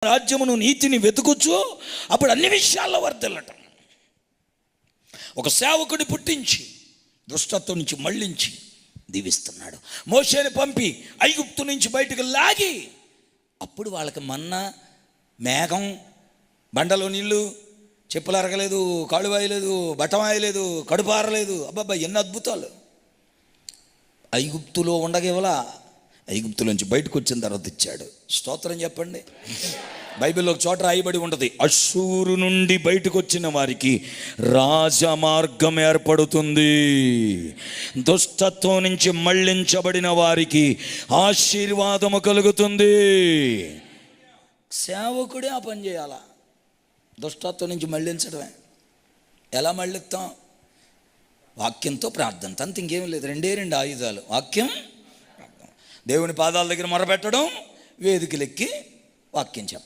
రాజ్యమును నీతిని వెతుకుచు అప్పుడు అన్ని విషయాల్లో వర్ధిల్లటం. ఒక సేవకుడి పుట్టించి దుష్టత్వం నుంచి మళ్ళించి దీవిస్తున్నాడు. మోషేని పంపి ఐగుప్తు నుంచి బయటకు లాగి అప్పుడు వాళ్ళకి మన్నా, మేఘం, బండలో నీళ్ళు, చెప్పులు అరగలేదు, కాళ్ళు వాయలేదు, బట్టం వాయలేదు, కడుపు ఆరలేదు. అబ్బాబ్బా ఎన్ని అద్భుతాలు! ఐగుప్తులో ఉండగేవలా ఐగుప్తులోంచి బయటకు వచ్చిన తర్వాత ఇచ్చాడు. స్తోత్రం చెప్పండి. బైబిల్లో ఒక చోట రాయబడి ఉంటుంది, అష్షూరు నుండి బయటకు వచ్చిన వారికి రాజమార్గం ఏర్పడుతుంది, దుష్టత్వం నుంచి మళ్ళించబడిన వారికి ఆశీర్వాదము కలుగుతుంది. సేవకుడే ఆ పని చేయాలా? దుష్టత్వం నుంచి మళ్ళించడమే. ఎలా మళ్ళిస్తాం? వాక్యంతో ప్రార్థన, అంత ఇంకేం లేదు. రెండు ఆయుధాలు, వాక్యం, దేవుని పాదాల దగ్గర మొరపెట్టడం, వేదికలెక్కి వాక్యం చెప్పడం.